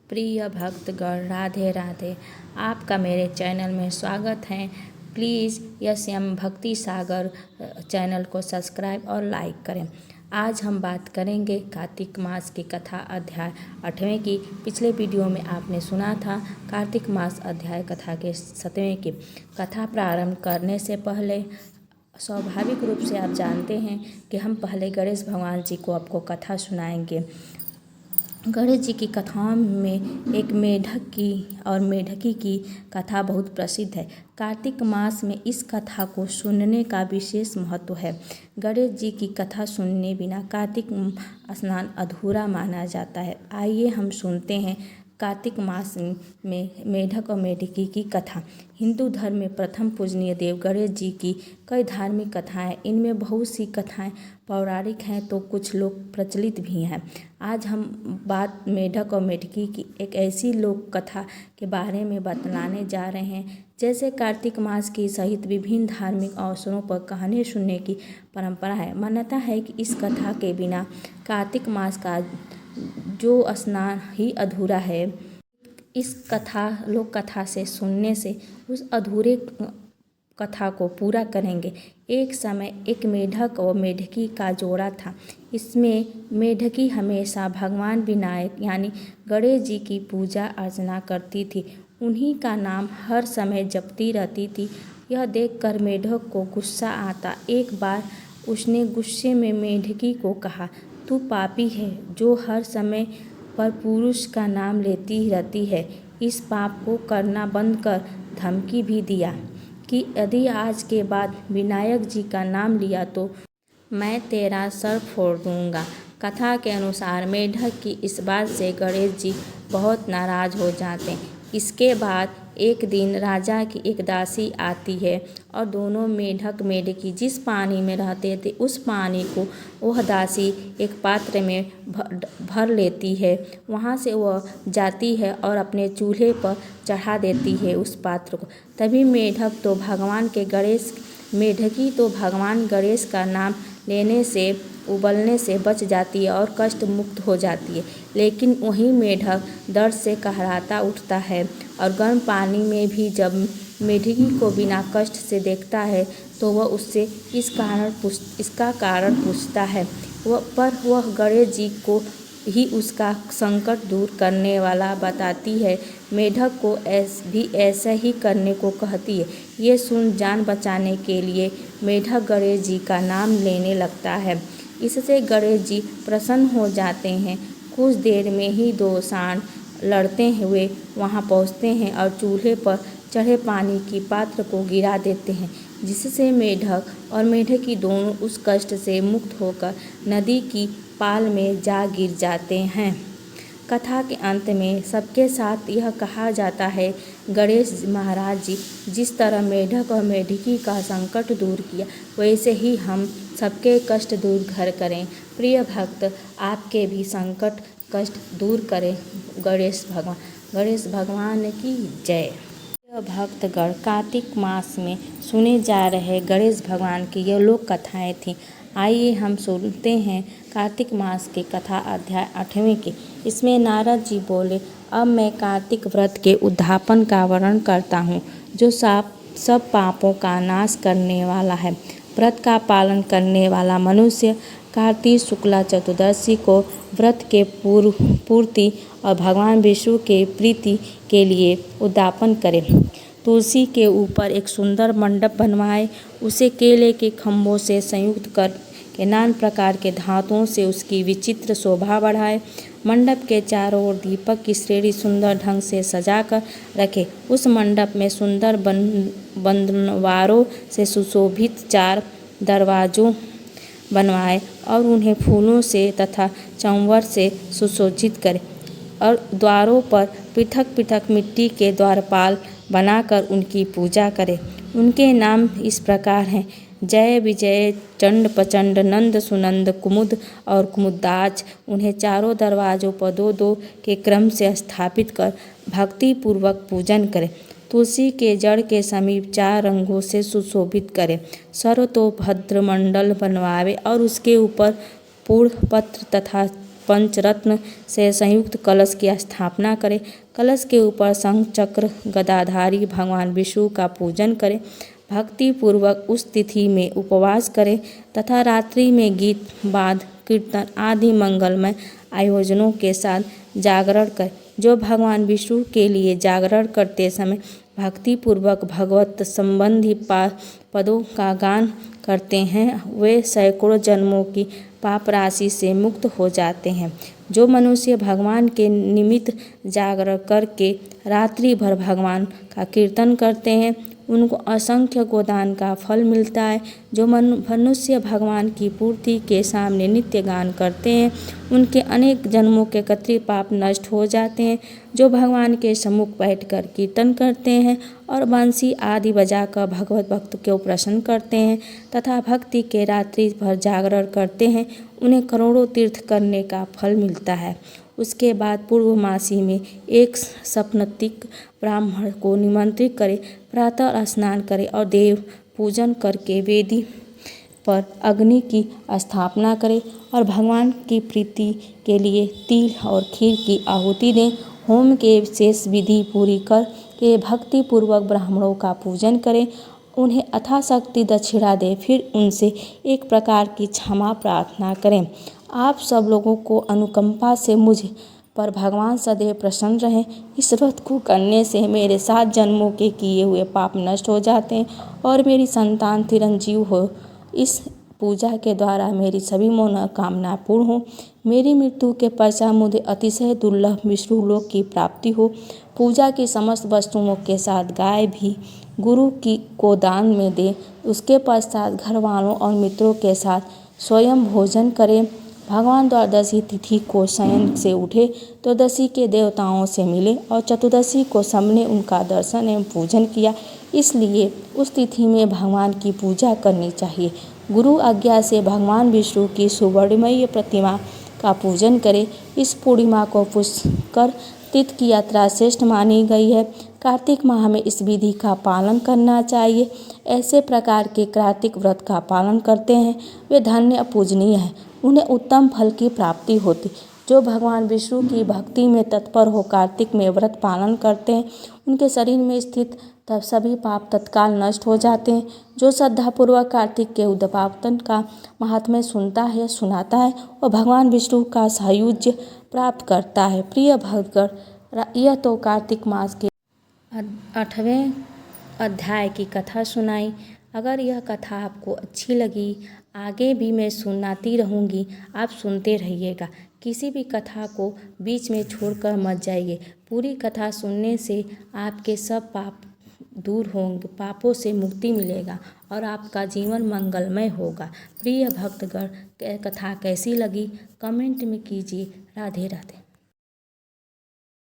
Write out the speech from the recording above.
प्रिय भक्तगण, राधे राधे। आपका मेरे चैनल में स्वागत है। प्लीज़ यम भक्ति सागर चैनल को सब्सक्राइब और लाइक करें। आज हम बात करेंगे कार्तिक मास की कथा अध्याय 8वें की। पिछले वीडियो में आपने सुना था कार्तिक मास अध्याय कथा के 7वें की। कथा प्रारंभ करने से पहले स्वाभाविक रूप से आप जानते हैं कि हम पहले गणेश भगवान जी को आपको कथा सुनाएंगे। गणेश जी की कथाओं में एक मेढक की और मेढकी की कथा बहुत प्रसिद्ध है। कार्तिक मास में इस कथा को सुनने का विशेष महत्व है। गणेश जी की कथा सुनने बिना कार्तिक स्नान अधूरा माना जाता है। आइए हम सुनते हैं कार्तिक मास में मेढक और मेढकी की कथा। हिंदू धर्म में प्रथम पूजनीय देव गणेश जी की कई धार्मिक कथाएं, इनमें बहुत सी कथाएं पौराणिक हैं तो कुछ लोक प्रचलित भी हैं। आज हम बात मेढक और मेढकी की एक ऐसी लोक कथा के बारे में बतलाने जा रहे हैं। जैसे कार्तिक मास की सहित विभिन्न धार्मिक अवसरों पर कहानी सुनने की परंपरा है। मान्यता है कि इस कथा के बिना कार्तिक मास का जो स्नान ही अधूरा है। इस लोक कथा से सुनने से उस अधूरे कथा को पूरा करेंगे। एक समय एक मेढक और मेढकी का जोड़ा था। इसमें मेढकी हमेशा भगवान विनायक यानी गणेश जी की पूजा अर्चना करती थी। उन्हीं का नाम हर समय जपती रहती थी। यह देखकर मेढक को गुस्सा आता। एक बार उसने गुस्से में मेढकी को कहा, तू पापी है जो हर समय पर पुरुष का नाम लेती रहती है। इस पाप को करना बंद कर। धमकी भी दिया कि यदि आज के बाद विनायक जी का नाम लिया तो मैं तेरा सर फोड़ दूंगा। कथा के अनुसार मेढक की इस बात से गणेश जी बहुत नाराज हो जाते हैं। इसके बाद एक दिन राजा की एक दासी आती है और दोनों मेढक मेढकी जिस पानी में रहते थे उस पानी को वह दासी एक पात्र में भर लेती है। वहाँ से वह जाती है और अपने चूल्हे पर चढ़ा देती है उस पात्र को। तभी मेढकी तो भगवान गणेश का नाम लेने से उबलने से बच जाती है और कष्ट मुक्त हो जाती है। लेकिन वही मेढक दर्द से कहराता उठता है और गर्म पानी में भी जब मेढकी को बिना कष्ट से देखता है तो वह उससे इसका कारण पूछता है। वह गणेश जी को ही उसका संकट दूर करने वाला बताती है। मेढक को भी ऐसा ही करने को कहती है। ये सुन जान बचाने के लिए मेढक गणेश जी का नाम लेने लगता है। इससे गणेश जी प्रसन्न हो जाते हैं। कुछ देर में ही दो सांड लड़ते हुए वहाँ पहुँचते हैं और चूल्हे पर चढ़े पानी की पात्र को गिरा देते हैं, जिससे मेढक और मेढकी दोनों उस कष्ट से मुक्त होकर नदी की पाल में जा गिर जाते हैं। कथा के अंत में सबके साथ यह कहा जाता है, गणेश महाराज जी जिस तरह मेढक और मेढकी का संकट दूर किया वैसे ही हम सबके कष्ट दूर करें। प्रिय भक्त, आपके भी संकट कष्ट दूर करें। गणेश भगवान की जय। भक्तगण, कार्तिक मास में सुने जा रहे गणेश भगवान की ये लोक कथाएं थीं। आइए हम सुनते हैं कार्तिक मास की कथा अध्याय 8वें की। इसमें नारद जी बोले, अब मैं कार्तिक व्रत के उद्यापन का वर्णन करता हूँ, जो सब पापों का नाश करने वाला है। व्रत का पालन करने वाला मनुष्य कार्तिक शुक्ला चतुर्दशी को व्रत के पूर्ति और भगवान विष्णु के प्रीति के लिए उद्यापन करे। तुलसी के ऊपर एक सुंदर मंडप बनवाए, उसे केले के खम्भों से संयुक्त कर के नाना प्रकार के धातुओं से उसकी विचित्र शोभा बढ़ाए। मंडप के चारों ओर दीपक की श्रेणी सुंदर ढंग से सजा कर रखे। उस मंडप में सुंदर बंधनवारों से सुशोभित 4 दरवाजों बनवाए और उन्हें फूलों से तथा चंवर से सुसज्जित करे और द्वारों पर पृथक पृथक मिट्टी के द्वारपाल बनाकर उनकी पूजा करे। उनके नाम इस प्रकार हैं, जय विजय, चंड प्रचंड, नंद सुनंद, कुमुद और कुमुदाच। उन्हें चारों दरवाजों पर 2-2 के क्रम से स्थापित कर भक्ति पूर्वक पूजन करें। तुलसी के जड़ के समीप 4 रंगों से सुशोभित करें। सर्वतोभद्र मंडल बनवावे और उसके ऊपर पूर्ण पत्र तथा पंचरत्न से संयुक्त कलश की स्थापना करें। कलश के ऊपर शंख चक्र गदाधारी भगवान विष्णु का पूजन करें। भक्ति पूर्वक उस तिथि में उपवास करें तथा रात्रि में गीत वाद कीर्तन आदि मंगलमय आयोजनों के साथ जागरण करें। जो भगवान विष्णु के लिए जागरण करते समय भक्ति पूर्वक भगवत संबंधी पदों का गान करते हैं वे सैकड़ों जन्मों की पाप राशि से मुक्त हो जाते हैं। जो मनुष्य भगवान के निमित्त जागरण करके रात्रि भर भगवान का कीर्तन करते हैं उनको असंख्य गोदान का फल मिलता है। जो मनुष्य भगवान की पूर्ति के सामने नित्य गान करते हैं उनके अनेक जन्मों के कतरी पाप नष्ट हो जाते हैं। जो भगवान के सम्मुख बैठकर कीर्तन करते हैं और बंसी आदि बजाकर भगवत भक्त को प्रसन्न करते हैं तथा भक्ति के रात्रि भर जागरण करते हैं उन्हें करोड़ों तीर्थ करने का फल मिलता है। उसके बाद पूर्वमासी में एक सपत्निक ब्राह्मण को निमंत्रित करें, प्रातः स्नान करें और देव पूजन करके वेदी पर अग्नि की स्थापना करें और भगवान की प्रीति के लिए तिल और खीर की आहुति दें। होम के शेष विधि पूरी करके भक्ति पूर्वक ब्राह्मणों का पूजन करें, उन्हें यथाशक्ति दक्षिणा दें, फिर उनसे एक प्रकार की क्षमा प्रार्थना करें। आप सब लोगों को अनुकंपा से मुझ पर भगवान सदैव प्रसन्न रहें। इस व्रत को करने से मेरे 7 जन्मों के किए हुए पाप नष्ट हो जाते हैं और मेरी संतान चिरंजीव हो। इस पूजा के द्वारा मेरी सभी मनोकामना पूर्ण हो। मेरी मृत्यु के पश्चात मुझे अतिशय दुर्लभ विष्णु लोक की प्राप्ति हो। पूजा की समस्त वस्तुओं के साथ गाय भी गुरु को दान में दें। उसके पश्चात घर वालों और मित्रों के साथ स्वयं भोजन करें। भगवान द्वादशी तिथि को शयन से उठे, त्रयोदशी के देवताओं से मिले और चतुर्दशी को सबने उनका दर्शन एवं पूजन किया। इसलिए उस तिथि में भगवान की पूजा करनी चाहिए। गुरु आज्ञा से भगवान विष्णु की सुवर्णमयी प्रतिमा का पूजन करें। इस पूर्णिमा को पुष्कर तीर्थ की यात्रा श्रेष्ठ मानी गई है। कार्तिक माह में इस विधि का पालन करना चाहिए। ऐसे प्रकार के कार्तिक व्रत का पालन करते हैं वे धन्य पूजनीय हैं, उन्हें उत्तम फल की प्राप्ति होती। जो भगवान विष्णु की भक्ति में तत्पर हो कार्तिक में व्रत पालन करते हैं उनके शरीर में स्थित तब सभी पाप तत्काल नष्ट हो जाते हैं। जो श्रद्धापूर्वक कार्तिक के उद्यापन का महात्म्य सुनता है सुनाता है और भगवान विष्णु का सायुज्य प्राप्त करता है। प्रिय भक्तगण, यह तो कार्तिक मास के 8वें अध्याय की कथा सुनाई। अगर यह कथा आपको अच्छी लगी आगे भी मैं सुनाती रहूँगी, आप सुनते रहिएगा। किसी भी कथा को बीच में छोड़कर मत जाइए। पूरी कथा सुनने से आपके सब पाप दूर होंगे, पापों से मुक्ति मिलेगा और आपका जीवन मंगलमय होगा। प्रिय भक्तगण, कथा कैसी लगी कमेंट में कीजिए। राधे राधे।